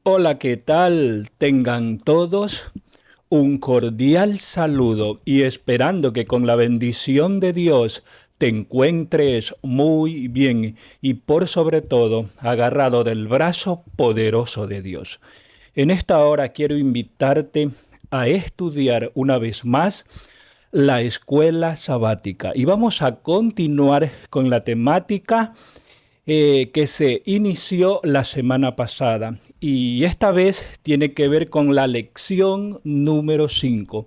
Hola, ¿qué tal? Tengan todos un cordial saludo y esperando que con la bendición de Dios te encuentres muy bien y por sobre todo agarrado del brazo poderoso de Dios. En esta hora quiero invitarte a estudiar una vez más la escuela sabática y vamos a continuar con la temática que se inició la semana pasada y esta vez tiene que ver con la lección número 5,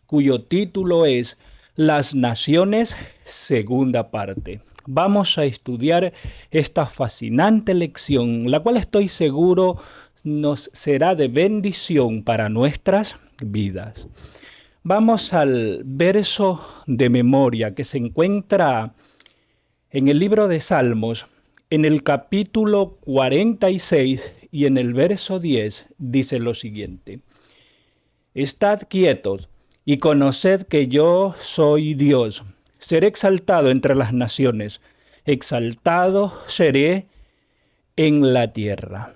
cuyo título es Las Naciones, segunda parte. Vamos a estudiar esta fascinante lección, la cual estoy seguro nos será de bendición para nuestras vidas. Vamos al verso de memoria que se encuentra en el libro de Salmos, en el capítulo 46 y en el verso 10, dice lo siguiente: Estad quietos y conoced que yo soy Dios. Seré exaltado entre las naciones, exaltado seré en la tierra.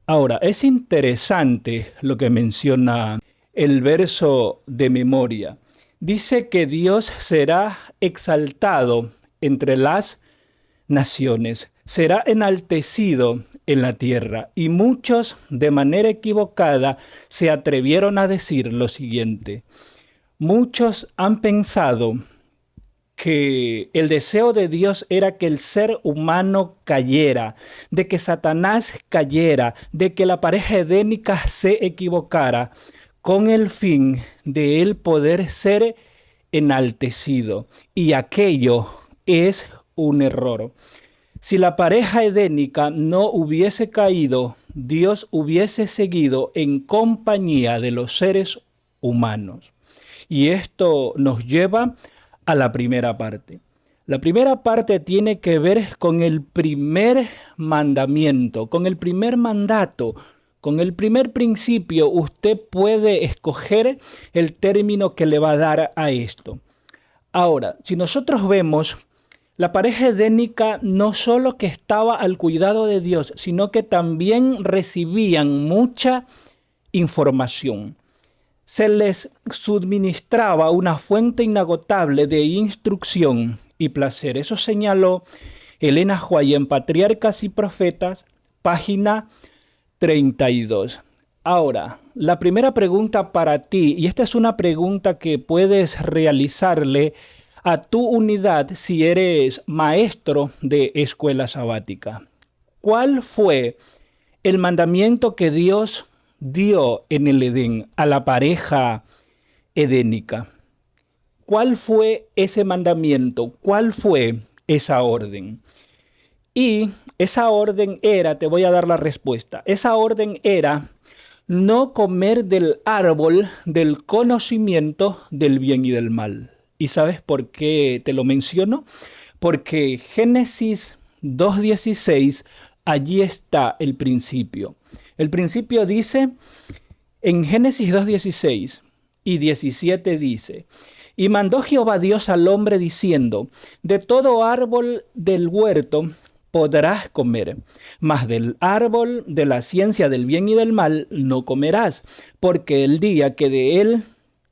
Ahora, es interesante lo que menciona el verso de memoria. Dice que Dios será exaltado entre las naciones, será enaltecido en la tierra. Y muchos, de manera equivocada, se atrevieron a decir lo siguiente. Muchos han pensado que el deseo de Dios era que el ser humano cayera, de que Satanás cayera, de que la pareja edénica se equivocara, con el fin de él poder ser enaltecido. Y aquello es un error. Si la pareja edénica no hubiese caído, Dios hubiese seguido en compañía de los seres humanos. Y esto nos lleva a la primera parte. La primera parte tiene que ver con el primer mandamiento, con el primer mandato, con el primer principio. Usted puede escoger el término que le va a dar a esto. Ahora, si nosotros vemos, la pareja edénica no solo que estaba al cuidado de Dios, sino que también recibían mucha información. Se les suministraba una fuente inagotable de instrucción y placer. Eso señaló Elena White en Patriarcas y Profetas, página 32. Ahora, la primera pregunta para ti, y esta es una pregunta que puedes realizarle a tu unidad si eres maestro de escuela sabática. ¿Cuál fue el mandamiento que Dios dio en el Edén a la pareja edénica? ¿Cuál fue ese mandamiento? ¿Cuál fue esa orden? Y esa orden era, te voy a dar la respuesta, esa orden era no comer del árbol del conocimiento del bien y del mal. ¿Y sabes por qué te lo menciono? Porque Génesis 2:16, allí está el principio. El principio dice, en Génesis 2:16 y 17 dice, y mandó Jehová Dios al hombre diciendo, de todo árbol del huerto podrás comer, mas del árbol de la ciencia del bien y del mal no comerás, porque el día que de él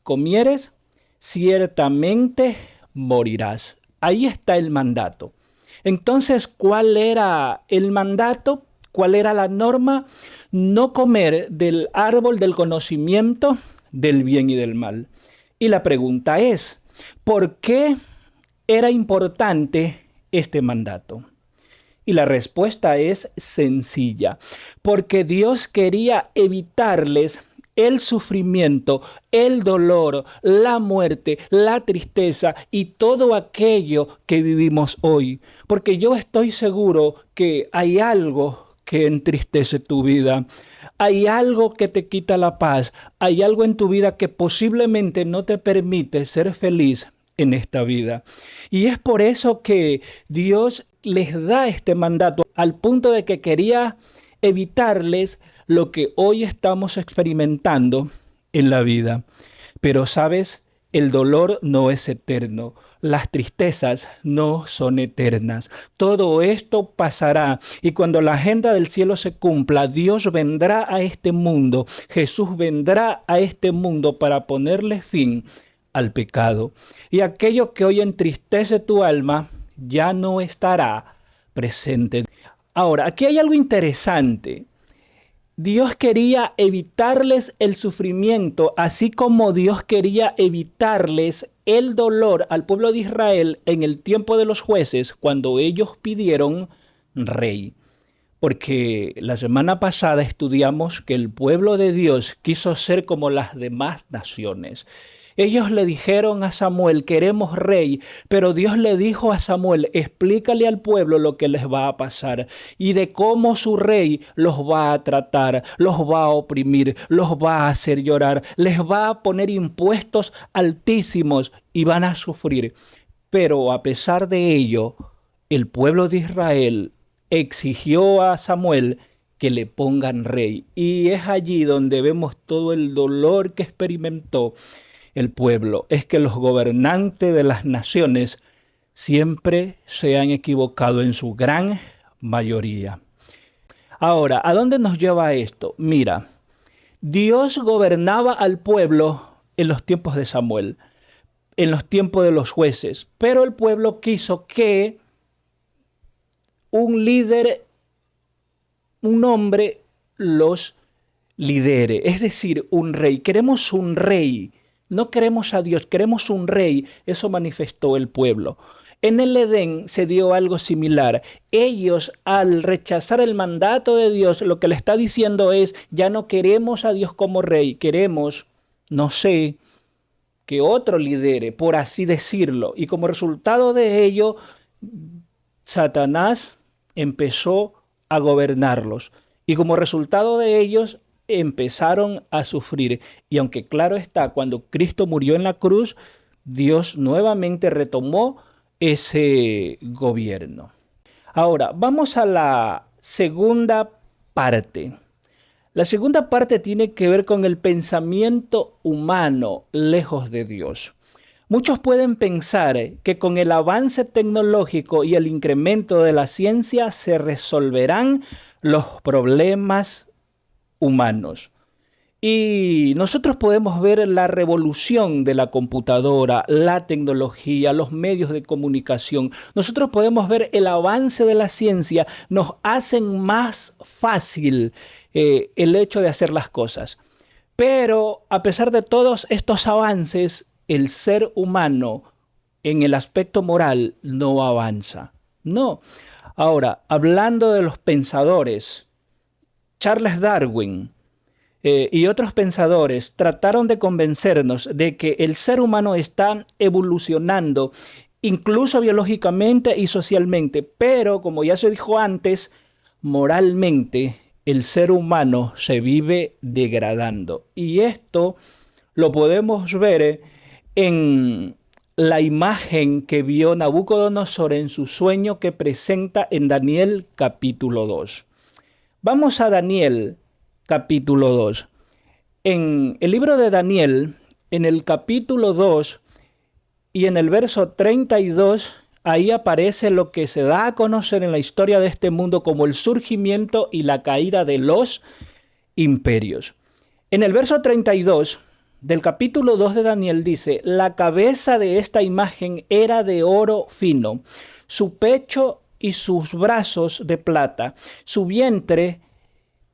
comieres, ciertamente morirás. Ahí está el mandato. Entonces, ¿cuál era el mandato? ¿Cuál era la norma? No comer del árbol del conocimiento del bien y del mal. Y la pregunta es, ¿por qué era importante este mandato? Y la respuesta es sencilla, porque Dios quería evitarles el sufrimiento, el dolor, la muerte, la tristeza y todo aquello que vivimos hoy. Porque yo estoy seguro que hay algo que entristece tu vida. Hay algo que te quita la paz. Hay algo en tu vida que posiblemente no te permite ser feliz en esta vida. Y es por eso que Dios les da este mandato al punto de que quería evitarles lo que hoy estamos experimentando en la vida. Pero sabes, el dolor no es eterno. las tristezas no son eternas. Todo esto pasará y cuando la agenda del cielo se cumpla, Dios vendrá a este mundo, Jesús vendrá a este mundo para ponerle fin al pecado. Y aquello que hoy entristece tu alma ya no estará presente. Ahora, aquí hay algo interesante. Dios quería evitarles el sufrimiento, así como Dios quería evitarles el dolor al pueblo de Israel en el tiempo de los jueces, cuando ellos pidieron rey. Porque la semana pasada estudiamos que el pueblo de Dios quiso ser como las demás naciones. Ellos le dijeron a Samuel, queremos rey, pero Dios le dijo a Samuel, explícale al pueblo lo que les va a pasar y de cómo su rey los va a tratar, los va a oprimir, los va a hacer llorar, les va a poner impuestos altísimos y van a sufrir. Pero a pesar de ello, el pueblo de Israel exigió a Samuel que le pongan rey. Y es allí donde vemos todo el dolor que experimentó el pueblo. Es que los gobernantes de las naciones siempre se han equivocado en su gran mayoría. Ahora, ¿a dónde nos lleva esto? Mira, Dios gobernaba al pueblo en los tiempos de Samuel, en los tiempos de los jueces, pero el pueblo quiso que un líder, un hombre, los lidere, es decir, un rey. Queremos un rey, no queremos a Dios, queremos un rey. Eso manifestó el pueblo. En el Edén se dio algo similar. Ellos, al rechazar el mandato de Dios, lo que le está diciendo es, ya no queremos a Dios como rey, queremos, no sé, que otro lidere, por así decirlo. Y como resultado de ello, Satanás empezó a gobernarlos. Y como resultado de ellos, empezaron a sufrir. Y aunque claro está, cuando Cristo murió en la cruz, Dios nuevamente retomó ese gobierno. Ahora, vamos a la segunda parte. La segunda parte tiene que ver con el pensamiento humano lejos de Dios. Muchos pueden pensar que con el avance tecnológico y el incremento de la ciencia se resolverán los problemas humanos. Y nosotros podemos ver la revolución de la computadora, la tecnología, los medios de comunicación. Nosotros podemos ver el avance de la ciencia, nos hacen más fácil el hecho de hacer las cosas. Pero a pesar de todos estos avances, el ser humano en el aspecto moral no avanza. No. Ahora, hablando de los pensadores, Charles Darwin y otros pensadores trataron de convencernos de que el ser humano está evolucionando, incluso biológicamente y socialmente, pero como ya se dijo antes, moralmente el ser humano se vive degradando. Y esto lo podemos ver en la imagen que vio Nabucodonosor en su sueño que presenta en Daniel capítulo 2. Vamos a Daniel capítulo 2. En el libro de Daniel, en el capítulo 2 y en el verso 32, ahí aparece lo que se da a conocer en la historia de este mundo como el surgimiento y la caída de los imperios. En el verso 32 del capítulo 2 de Daniel dice, la cabeza de esta imagen era de oro fino, su pecho y sus brazos de plata, su vientre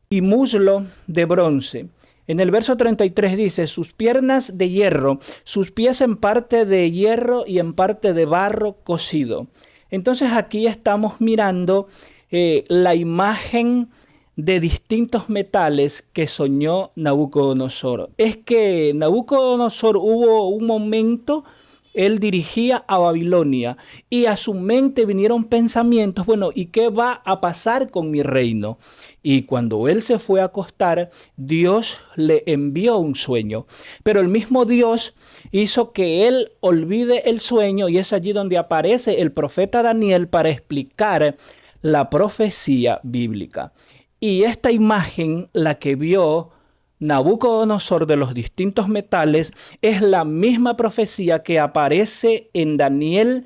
y muslo de bronce. En el verso 33 dice, sus piernas de hierro, sus pies en parte de hierro y en parte de barro cocido. Entonces aquí estamos mirando la imagen de distintos metales que soñó Nabucodonosor. Es que Nabucodonosor hubo un momento, él dirigía a Babilonia y a su mente vinieron pensamientos, bueno, ¿y qué va a pasar con mi reino? Y cuando él se fue a acostar, Dios le envió un sueño. Pero el mismo Dios hizo que él olvide el sueño y es allí donde aparece el profeta Daniel para explicar la profecía bíblica. Y esta imagen, la que vio Nabucodonosor de los distintos metales es la misma profecía que aparece en Daniel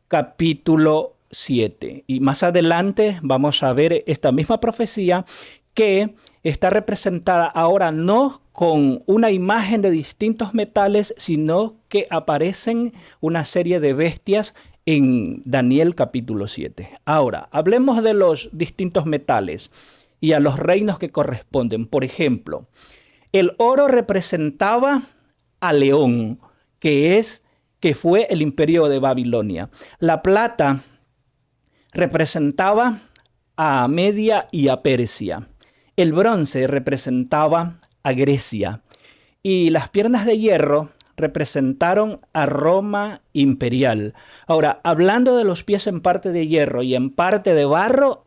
capítulo 7. Y más adelante vamos a ver esta misma profecía que está representada ahora no con una imagen de distintos metales, sino que aparecen una serie de bestias en Daniel capítulo 7. Ahora, hablemos de los distintos metales y a los reinos que corresponden. Por ejemplo, el oro representaba a León, que fue el imperio de Babilonia. La plata representaba a Media y a Persia. El bronce representaba a Grecia. Y las piernas de hierro representaron a Roma imperial. Ahora, hablando de los pies en parte de hierro y en parte de barro,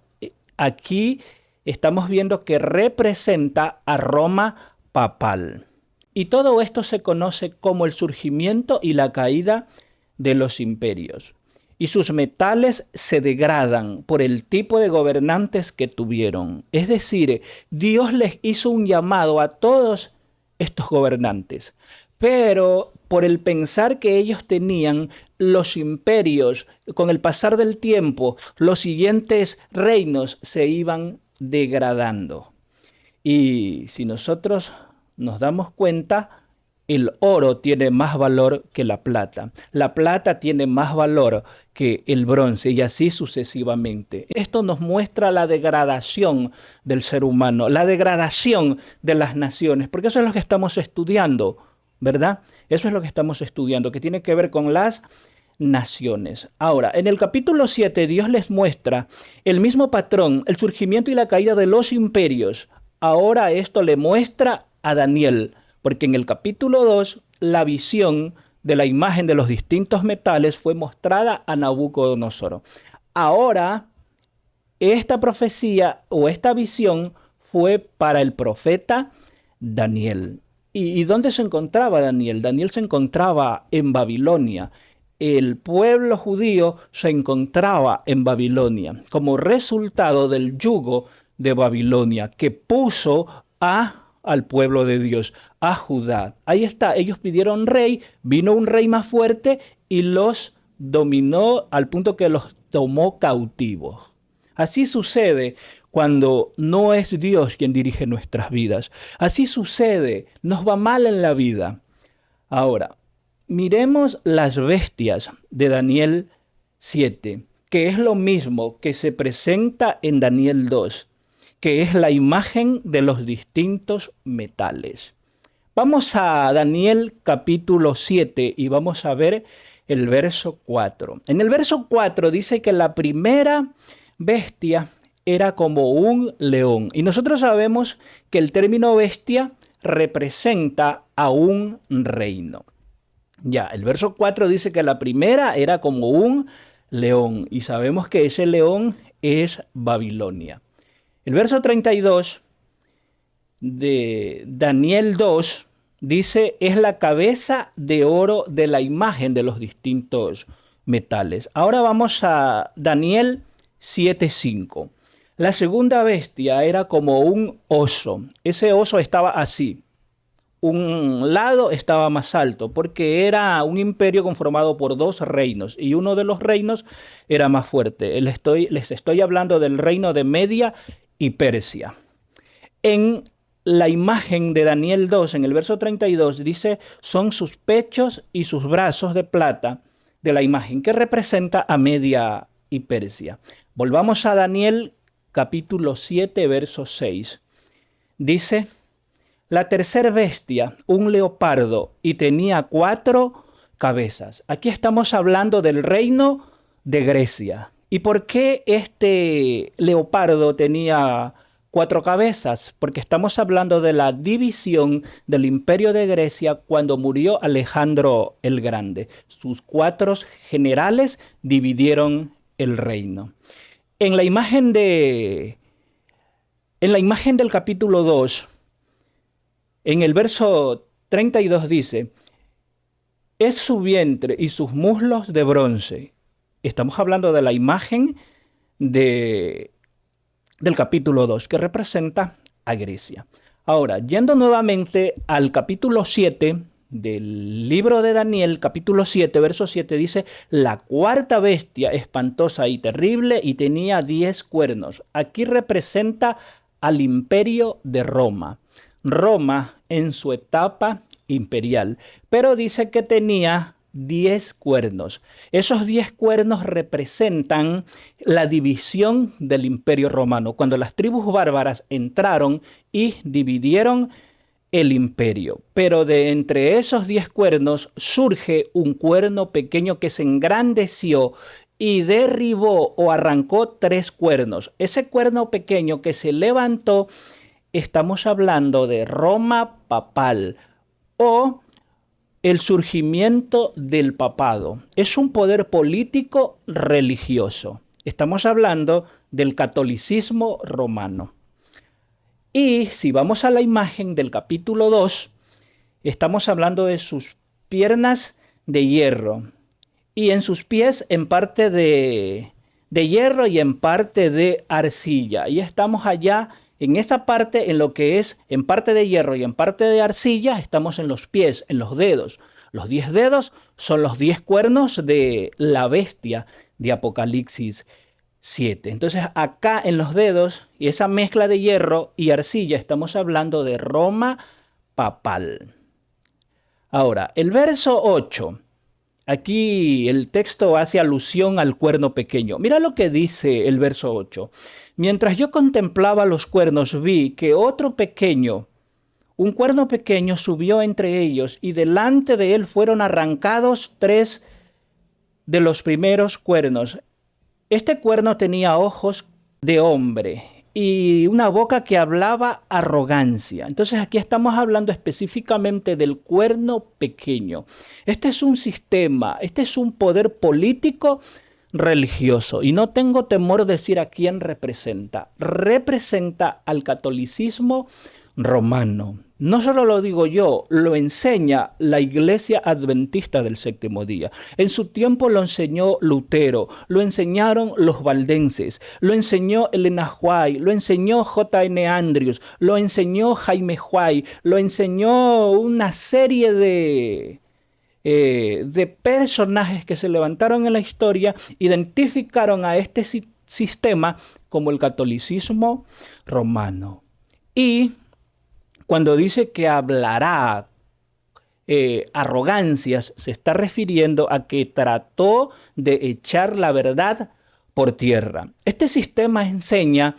aquí estamos viendo que representa a Roma papal. Y todo esto se conoce como el surgimiento y la caída de los imperios. Y sus metales se degradan por el tipo de gobernantes que tuvieron. Es decir, Dios les hizo un llamado a todos estos gobernantes. Pero por el pensar que ellos tenían, los imperios, con el pasar del tiempo, los siguientes reinos se iban degradando. Y si nosotros nos damos cuenta, el oro tiene más valor que la plata tiene más valor que el bronce y así sucesivamente. Esto nos muestra la degradación del ser humano, la degradación de las naciones, porque eso es lo que estamos estudiando, ¿verdad? Eso es lo que estamos estudiando, que tiene que ver con las naciones. Ahora, en el capítulo 7, Dios les muestra el mismo patrón, el surgimiento y la caída de los imperios. Ahora esto le muestra a Daniel, porque en el capítulo 2 la visión de la imagen de los distintos metales fue mostrada a Nabucodonosor. Ahora, esta profecía o esta visión fue para el profeta Daniel. ¿Y dónde se encontraba Daniel? Daniel se encontraba en Babilonia. El pueblo judío se encontraba en Babilonia como resultado del yugo de Babilonia que puso al pueblo de Dios, a Judá. Ahí está, ellos pidieron rey, vino un rey más fuerte y los dominó al punto que los tomó cautivos. Así sucede cuando no es Dios quien dirige nuestras vidas. Así sucede, nos va mal en la vida. Ahora, miremos las bestias de Daniel 7, que es lo mismo que se presenta en Daniel 2. Que es la imagen de los distintos metales. Vamos a Daniel capítulo 7 y vamos a ver el verso 4. En el verso 4 dice que la primera bestia era como un león. Y nosotros sabemos que el término bestia representa a un reino. Ya, el verso 4 dice que la primera era como un león. Y sabemos que ese león es Babilonia. El verso 32 de Daniel 2 dice, es la cabeza de oro de la imagen de los distintos metales. Ahora vamos a Daniel 7:5. La segunda bestia era como un oso. Ese oso estaba así. Un lado estaba más alto porque era un imperio conformado por dos reinos y uno de los reinos era más fuerte. Les estoy hablando del reino de Media y Persia. En la imagen de Daniel 2, en el verso 32, dice, son sus pechos y sus brazos de plata de la imagen que representa a Media y Persia. Volvamos a Daniel capítulo 7, verso 6. Dice, la tercera bestia, un leopardo, y tenía 4 cabezas. Aquí estamos hablando del reino de Grecia. ¿Y por qué este leopardo tenía 4 cabezas? Porque estamos hablando de la división del imperio de Grecia cuando murió Alejandro el Grande. Sus 4 generales dividieron el reino. En la imagen del capítulo 2, en el verso 32 dice, es su vientre y sus muslos de bronce. Estamos hablando de la imagen del capítulo 2, que representa a Grecia. Ahora, yendo nuevamente al capítulo 7 del libro de Daniel, capítulo 7, verso 7, dice, la cuarta bestia espantosa y terrible y tenía 10 cuernos. Aquí representa al imperio de Roma. Roma en su etapa imperial, pero dice que tenía 10 cuernos. Esos 10 cuernos representan la división del imperio romano, cuando las tribus bárbaras entraron y dividieron el imperio. Pero de entre esos 10 cuernos surge un cuerno pequeño que se engrandeció y derribó o arrancó 3 cuernos. Ese cuerno pequeño que se levantó, estamos hablando de Roma papal o el surgimiento del papado. Es un poder político religioso. Estamos hablando del catolicismo romano. Y si vamos a la imagen del capítulo 2, estamos hablando de sus piernas de hierro y en sus pies en parte de hierro y en parte de arcilla. Y estamos allá en esa parte, en lo que es en parte de hierro y en parte de arcilla, estamos en los pies, en los dedos. Los 10 dedos son los 10 cuernos de la bestia de Apocalipsis 7. Entonces acá en los dedos y esa mezcla de hierro y arcilla estamos hablando de Roma papal. Ahora, el verso 8. Aquí el texto hace alusión al cuerno pequeño. Mira lo que dice el verso 8. Mientras yo contemplaba los cuernos, vi que otro pequeño, un cuerno pequeño subió entre ellos y delante de él fueron arrancados 3 de los primeros cuernos. Este cuerno tenía ojos de hombre y una boca que hablaba arrogancia. Entonces aquí estamos hablando específicamente del cuerno pequeño. Este es un sistema, este es un poder político religioso y no tengo temor de decir a quién representa. Representa al catolicismo romano. No solo lo digo yo, lo enseña la Iglesia Adventista del Séptimo Día. En su tiempo lo enseñó Lutero, lo enseñaron los valdenses, lo enseñó Elena White, lo enseñó J.N. Andrews, lo enseñó Jaime White, lo enseñó una serie de personajes que se levantaron en la historia, identificaron a este sistema como el catolicismo romano. Y cuando dice que hablará arrogancias, se está refiriendo a que trató de echar la verdad por tierra. Este sistema enseña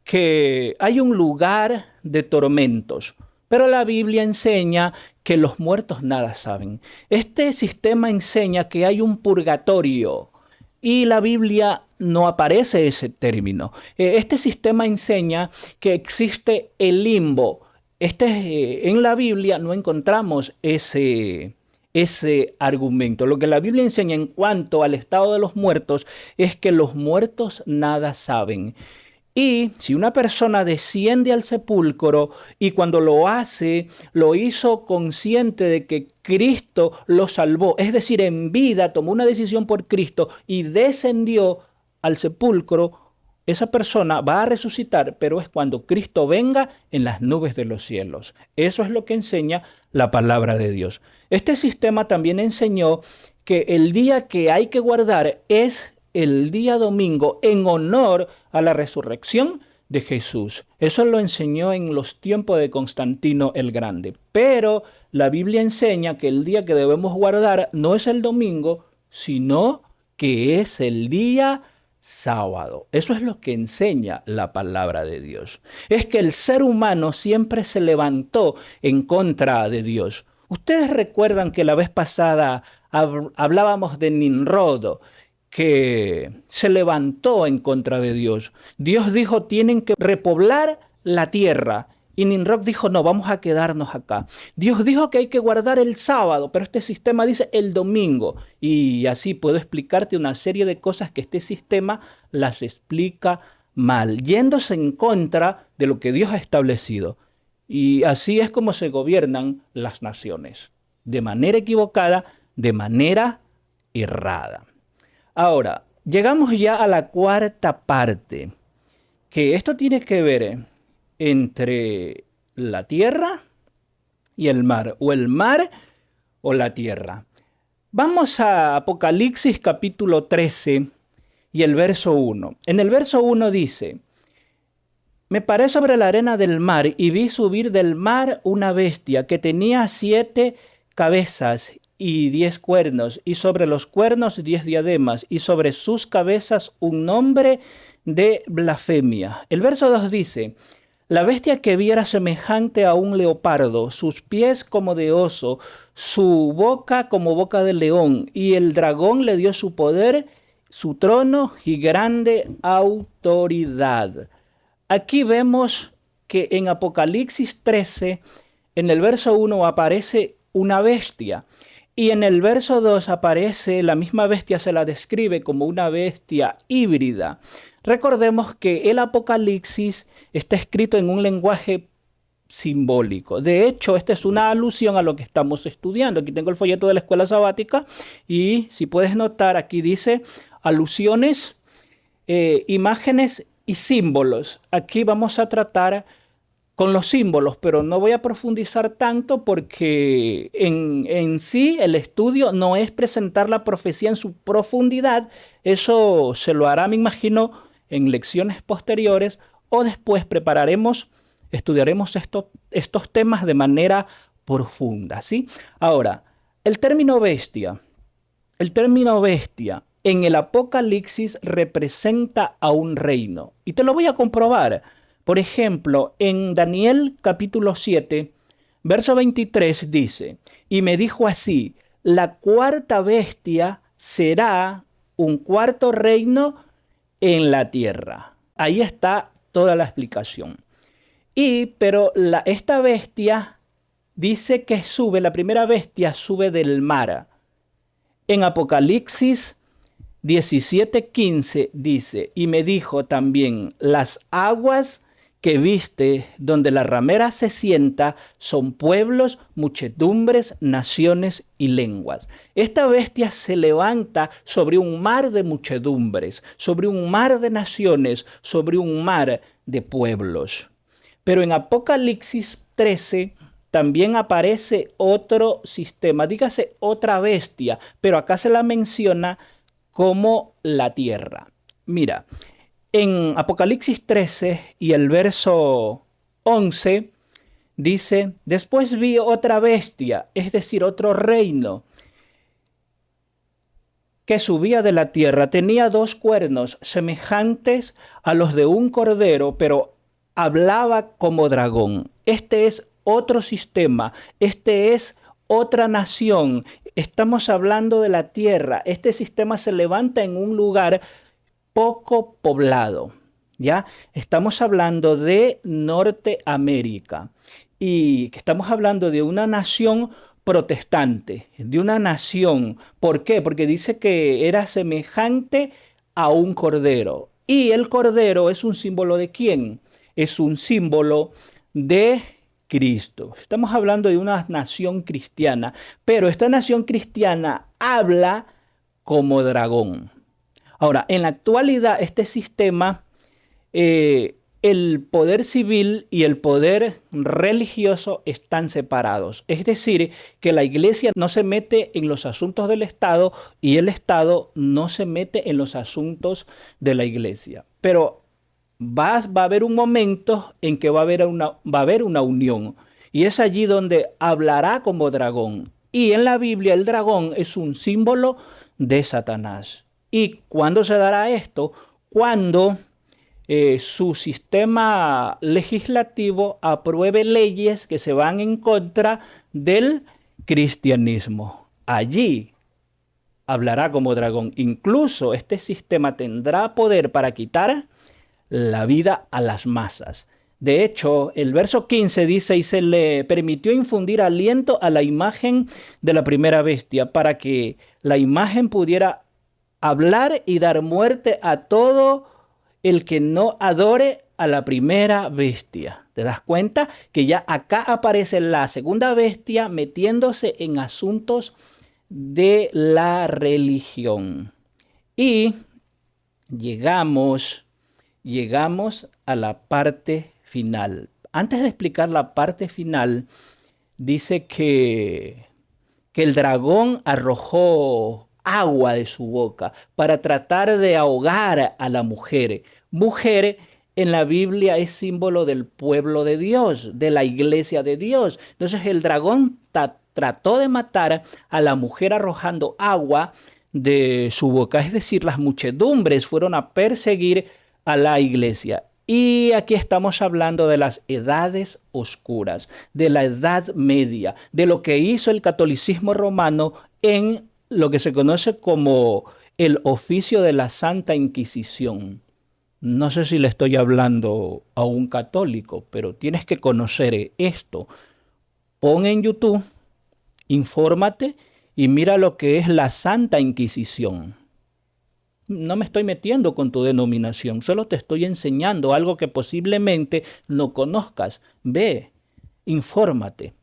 que hay un lugar de tormentos, pero la Biblia enseña que los muertos nada saben. Este sistema enseña que hay un purgatorio y la Biblia no aparece ese término. Este sistema enseña que existe el limbo. En la Biblia no encontramos ese argumento. Lo que la Biblia enseña en cuanto al estado de los muertos es que los muertos nada saben. Y si una persona desciende al sepulcro y cuando lo hace, lo hizo consciente de que Cristo lo salvó, es decir, en vida tomó una decisión por Cristo y descendió al sepulcro, esa persona va a resucitar, pero es cuando Cristo venga en las nubes de los cielos. Eso es lo que enseña la palabra de Dios. Este sistema también enseñó que el día que hay que guardar es el día domingo en honor a la resurrección de Jesús. Eso lo enseñó en los tiempos de Constantino el Grande. Pero la Biblia enseña que el día que debemos guardar no es el domingo, sino que es el día sábado. Eso es lo que enseña la palabra de Dios. Es que el ser humano siempre se levantó en contra de Dios. Ustedes recuerdan que la vez pasada hablábamos de Nimrod, que se levantó en contra de Dios. Dios dijo, tienen que repoblar la tierra. Y Nimrod dijo, no, vamos a quedarnos acá. Dios dijo que hay que guardar el sábado, pero este sistema dice el domingo. Y así puedo explicarte una serie de cosas que este sistema las explica mal, yéndose en contra de lo que Dios ha establecido. Y así es como se gobiernan las naciones, de manera equivocada, de manera errada. Ahora, llegamos ya a la cuarta parte, que esto tiene que ver entre la tierra y el mar, o el mar o la tierra. Vamos a Apocalipsis capítulo 13 y el verso 1. En el verso 1 dice: me paré sobre la arena del mar y vi subir del mar una bestia que tenía 7 cabezas y 10 cuernos, y sobre los cuernos 10 diademas, y sobre sus cabezas un nombre de blasfemia. El verso 2 dice: la bestia que vi era semejante a un leopardo, sus pies como de oso, su boca como boca de león, y el dragón le dio su poder, su trono y grande autoridad. Aquí vemos que en Apocalipsis 13, en el verso 1 aparece una bestia, y en el verso 2 aparece, la misma bestia se la describe como una bestia híbrida. Recordemos que el Apocalipsis está escrito en un lenguaje simbólico. De hecho, esta es una alusión a lo que estamos estudiando. Aquí tengo el folleto de la escuela sabática y si puedes notar, aquí dice alusiones, imágenes y símbolos. Aquí vamos a tratar con los símbolos, pero no voy a profundizar tanto porque en sí el estudio no es presentar la profecía en su profundidad. Eso se lo hará, me imagino, en lecciones posteriores, o después estudiaremos estos temas de manera profunda, ¿sí? Ahora, el término bestia en el Apocalipsis representa a un reino. Y te lo voy a comprobar. Por ejemplo, en Daniel capítulo 7, verso 23 dice: y me dijo así, la cuarta bestia será un cuarto reino en la tierra. Ahí está toda la explicación. Pero esta bestia dice que sube, la primera bestia sube del mar. En Apocalipsis 17:15 dice: y me dijo también, las aguas que viste donde la ramera se sienta son pueblos, muchedumbres, naciones y lenguas. Esta bestia se levanta sobre un mar de muchedumbres, sobre un mar de naciones, sobre un mar de pueblos. Pero en Apocalipsis 13 también aparece otro sistema, dígase otra bestia, pero acá se la menciona como la tierra. Mira, en Apocalipsis 13 y el verso 11 dice: después vi otra bestia, es decir, otro reino, que subía de la tierra. Tenía 2 cuernos semejantes a los de un cordero, pero hablaba como dragón. Este es otro sistema, este es otra nación. Estamos hablando de la tierra. Este sistema se levanta en un lugar poco poblado, ¿ya? Estamos hablando de Norteamérica y estamos hablando de una nación protestante, de una nación. ¿Por qué? Porque dice que era semejante a un cordero. ¿Y el cordero es un símbolo de quién? Es un símbolo de Cristo. Estamos hablando de una nación cristiana, pero esta nación cristiana habla como dragón. Ahora, en la actualidad, este sistema, el poder civil y el poder religioso están separados. Es decir, que la iglesia no se mete en los asuntos del Estado y el Estado no se mete en los asuntos de la iglesia. Pero va a haber un momento en que va a haber una unión. Y es allí donde hablará como dragón. Y en la Biblia el dragón es un símbolo de Satanás. ¿Y cuándo se dará esto? Cuando su sistema legislativo apruebe leyes que se van en contra del cristianismo. Allí hablará como dragón. Incluso este sistema tendrá poder para quitar la vida a las masas. De hecho, el verso 15 dice: y se le permitió infundir aliento a la imagen de la primera bestia para que la imagen pudiera hablar y dar muerte a todo el que no adore a la primera bestia. ¿Te das cuenta? Que ya acá aparece la segunda bestia metiéndose en asuntos de la religión. Y llegamos a la parte final. antes de explicar la parte final, dice que el dragón arrojó agua de su boca para tratar de ahogar a la mujer. Mujer en la Biblia es símbolo del pueblo de Dios, de la iglesia de Dios. Entonces el dragón trató de matar a la mujer arrojando agua de su boca. Es decir, las muchedumbres fueron a perseguir a la iglesia. Y aquí estamos hablando de las edades oscuras, de la Edad Media, de lo que hizo el catolicismo romano en lo que se conoce como el oficio de la Santa Inquisición. No sé si le estoy hablando a un católico, pero tienes que conocer esto. Pon en YouTube, infórmate y mira lo que es la Santa Inquisición. No me estoy metiendo con tu denominación, solo te estoy enseñando algo que posiblemente no conozcas. Ve, infórmate.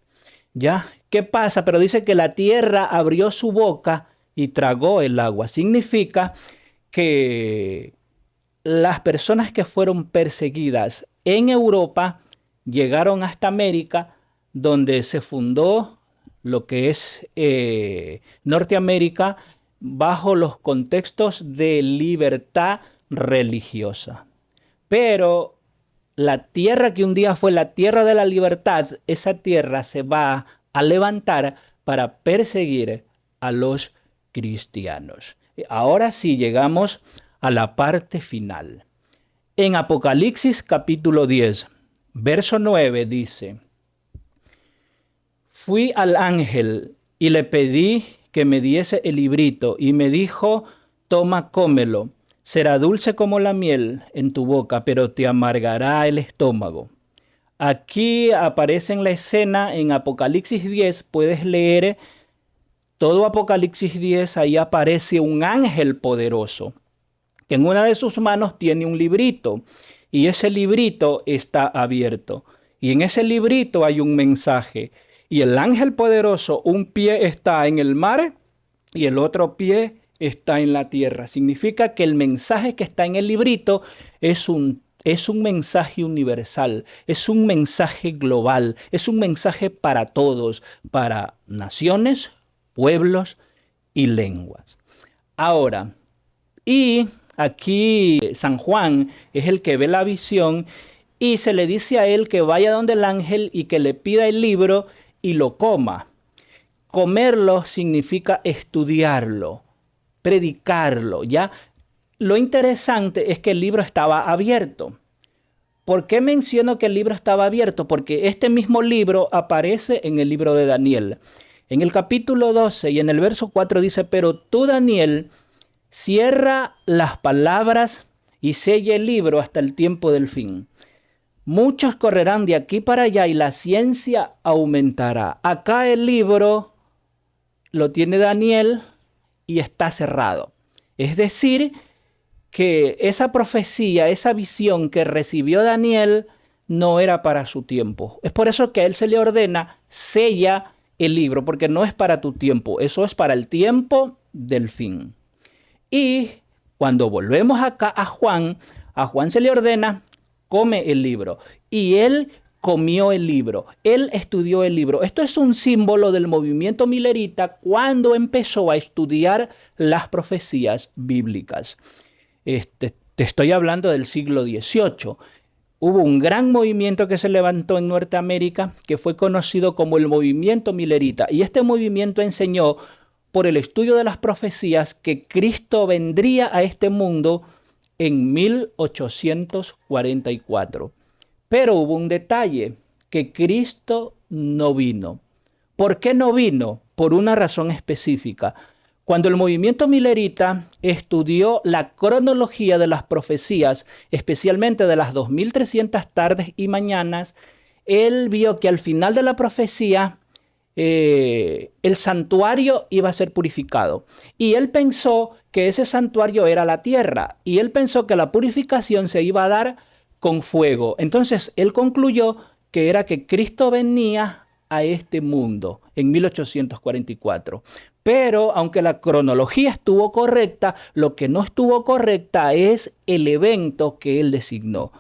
¿Ya? ¿Qué pasa? Pero dice que la tierra abrió su boca y tragó el agua. Significa que las personas que fueron perseguidas en Europa llegaron hasta América, donde se fundó lo que es Norteamérica, bajo los contextos de libertad religiosa. Pero la tierra que un día fue la tierra de la libertad, esa tierra se va a levantar para perseguir a los cristianos. Ahora sí llegamos a la parte final. En Apocalipsis capítulo 10, verso 9 dice: Fui al ángel y le pedí que me diese el librito y me dijo: toma, cómelo, será dulce como la miel en tu boca, pero te amargará el estómago. Aquí aparece en la escena en Apocalipsis 10, puedes leer todo Apocalipsis 10, ahí aparece un ángel poderoso, que en una de sus manos tiene un librito, y ese librito está abierto, y en ese librito hay un mensaje. Y el ángel poderoso, un pie está en el mar y el otro pie está en la tierra. Significa que el mensaje que está en el librito es un mensaje universal, es un mensaje global, es un mensaje para todos, para naciones, pueblos y lenguas. Ahora, y aquí San Juan es el que ve la visión y se le dice a él que vaya donde el ángel y que le pida el libro y lo coma. Comerlo significa estudiarlo, predicarlo, ¿ya? Lo interesante es que el libro estaba abierto. ¿Por qué menciono que el libro estaba abierto? Porque este mismo libro aparece en el libro de Daniel. En el capítulo 12 y en el verso 4 dice: pero tú, Daniel, cierra las palabras y sella el libro hasta el tiempo del fin. Muchos correrán de aquí para allá y la ciencia aumentará. Acá el libro lo tiene Daniel y está cerrado. Es decir, que esa profecía, esa visión que recibió Daniel no era para su tiempo. Es por eso que a él se le ordena: sella el libro, porque no es para tu tiempo, eso es para el tiempo del fin. Y cuando volvemos acá a Juan se le ordena: come el libro. Y él comió el libro, él estudió el libro. Esto es un símbolo del movimiento milerita cuando empezó a estudiar las profecías bíblicas. Te estoy hablando del siglo XVIII. Hubo un gran movimiento que se levantó en Norteamérica que fue conocido como el movimiento milerita. Y este movimiento enseñó, por el estudio de las profecías, que Cristo vendría a este mundo en 1844. Pero hubo un detalle, que Cristo no vino. ¿Por qué no vino? Por una razón específica. Cuando el movimiento milerita estudió la cronología de las profecías, especialmente de las 2300 tardes y mañanas, él vio que al final de la profecía el santuario iba a ser purificado. Y él pensó que ese santuario era la tierra. Y él pensó que la purificación se iba a dar con fuego. Entonces él concluyó que era que Cristo venía a este mundo en 1844. Pero aunque la cronología estuvo correcta, lo que no estuvo correcta es el evento que él designó.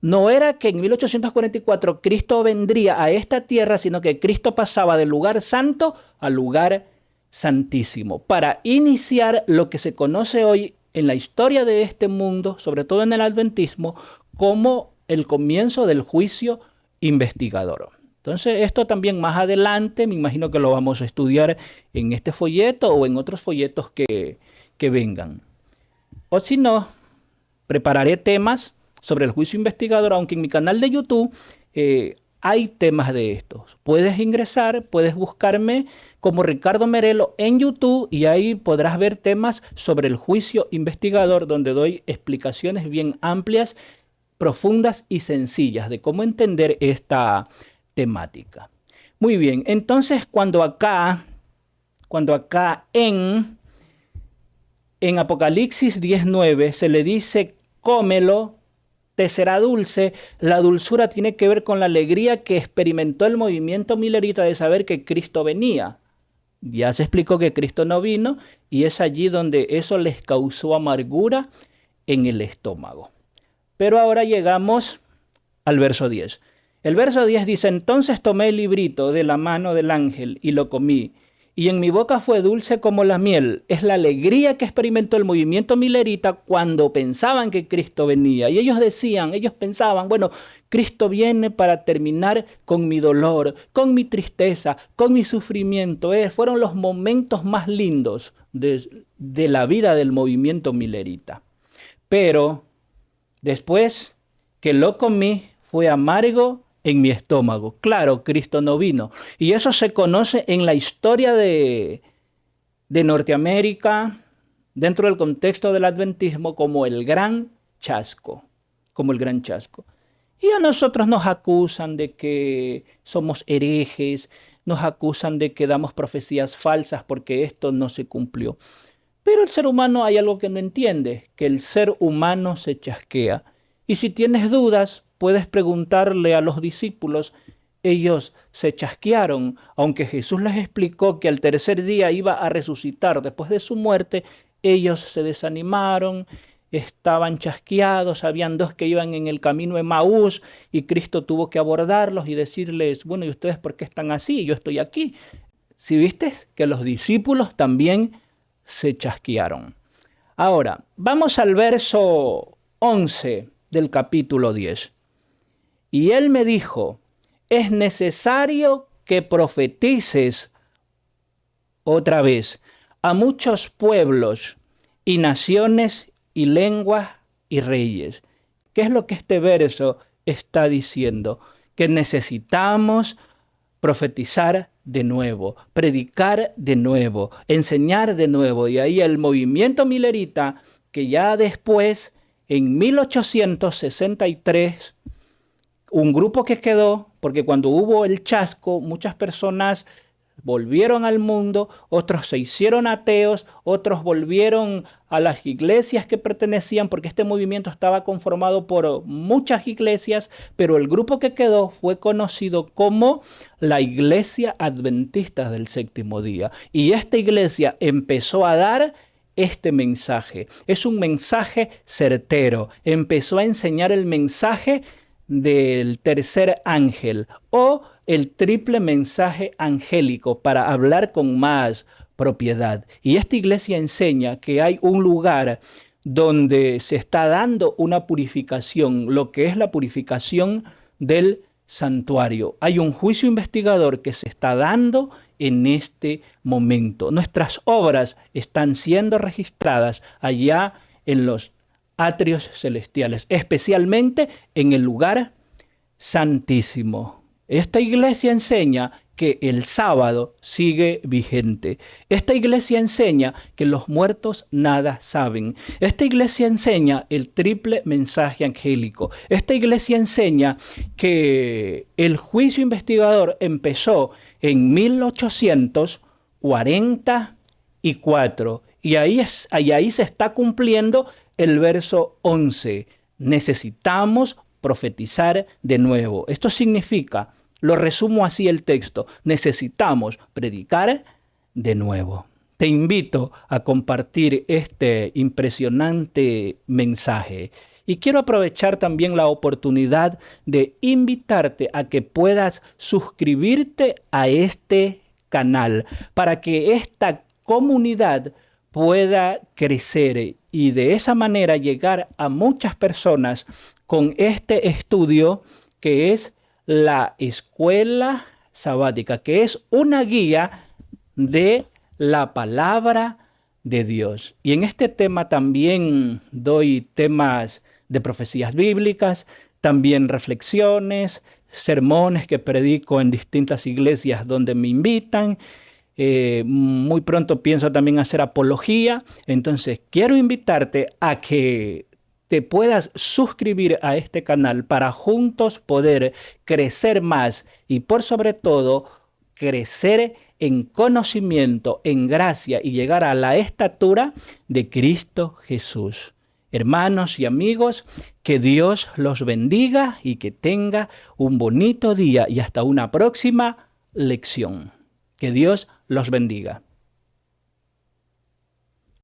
No era que en 1844 Cristo vendría a esta tierra, sino que Cristo pasaba del lugar santo al lugar santísimo para iniciar lo que se conoce hoy en la historia de este mundo, sobre todo en el adventismo, como el comienzo del juicio investigador. Entonces, esto también más adelante, me imagino que lo vamos a estudiar en este folleto o en otros folletos que vengan. O si no, prepararé temas sobre el juicio investigador, aunque en mi canal de YouTube hay temas de estos. Puedes ingresar, puedes buscarme como Ricardo Merelo en YouTube y ahí podrás ver temas sobre el juicio investigador, donde doy explicaciones bien amplias, profundas y sencillas de cómo entender esta temática. Muy bien, entonces cuando acá en Apocalipsis 19 se le dice cómelo, te será dulce, la dulzura tiene que ver con la alegría que experimentó el movimiento milerita de saber que Cristo venía. Ya se explicó que Cristo no vino y es allí donde eso les causó amargura en el estómago. Pero ahora llegamos al verso 10. El verso 10 dice, entonces tomé el librito de la mano del ángel y lo comí. Y en mi boca fue dulce como la miel. Es la alegría que experimentó el movimiento milerita cuando pensaban que Cristo venía. Y ellos pensaban, bueno, Cristo viene para terminar con mi dolor, con mi tristeza, con mi sufrimiento. Fueron los momentos más lindos de la vida del movimiento milerita. Pero después que lo comí, fue amargo en mi estómago. Claro, Cristo no vino. Y eso se conoce en la historia de Norteamérica, dentro del contexto del adventismo, como el gran chasco. Como el gran chasco. Y a nosotros nos acusan de que somos herejes, nos acusan de que damos profecías falsas porque esto no se cumplió. Pero el ser humano hay algo que no entiende, que el ser humano se chasquea. Y si tienes dudas, puedes preguntarle a los discípulos. Ellos se chasquearon, aunque Jesús les explicó que al tercer día iba a resucitar después de su muerte, ellos se desanimaron, estaban chasqueados, habían dos que iban en el camino de Emaús y Cristo tuvo que abordarlos y decirles, bueno, ¿y ustedes por qué están así? Yo estoy aquí. Si viste que los discípulos también se chasquearon. Ahora, vamos al verso 11 del capítulo 10. Y él me dijo, es necesario que profetices otra vez a muchos pueblos y naciones y lenguas y reyes. ¿Qué es lo que este verso está diciendo? Que necesitamos profetizar de nuevo, predicar de nuevo, enseñar de nuevo. Y ahí el movimiento milerita, que ya después, en 1863, un grupo que quedó, porque cuando hubo el chasco, muchas personas volvieron al mundo, otros se hicieron ateos, otros volvieron a las iglesias que pertenecían, porque este movimiento estaba conformado por muchas iglesias, pero el grupo que quedó fue conocido como la Iglesia Adventista del Séptimo Día. Y esta iglesia empezó a dar este mensaje. Es un mensaje certero. Empezó a enseñar el mensaje del tercer ángel o el triple mensaje angélico para hablar con más propiedad. Y esta iglesia enseña que hay un lugar donde se está dando una purificación, lo que es la purificación del santuario. Hay un juicio investigador que se está dando en este momento. Nuestras obras están siendo registradas allá en los atrios celestiales, especialmente en el lugar santísimo. Esta iglesia enseña que el sábado sigue vigente. Esta iglesia enseña que los muertos nada saben. Esta iglesia enseña el triple mensaje angélico. Esta iglesia enseña que el juicio investigador empezó en 1844 y ahí se está cumpliendo el verso 11. Necesitamos profetizar de nuevo. Esto significa, lo resumo así el texto, necesitamos predicar de nuevo. Te invito a compartir este impresionante mensaje Y quiero aprovechar también la oportunidad de invitarte a que puedas suscribirte a este canal para que esta comunidad pueda crecer y de esa manera llegar a muchas personas con este estudio que es la escuela sabática, que es una guía de la palabra de Dios. Y en este tema también doy temas de profecías bíblicas, también reflexiones, sermones que predico en distintas iglesias donde me invitan. Muy pronto pienso también hacer apología. Entonces quiero invitarte a que te puedas suscribir a este canal para juntos poder crecer más y por sobre todo crecer en conocimiento, en gracia y llegar a la estatura de Cristo Jesús. Hermanos y amigos, que Dios los bendiga y que tenga un bonito día y hasta una próxima lección. Que Dios los bendiga.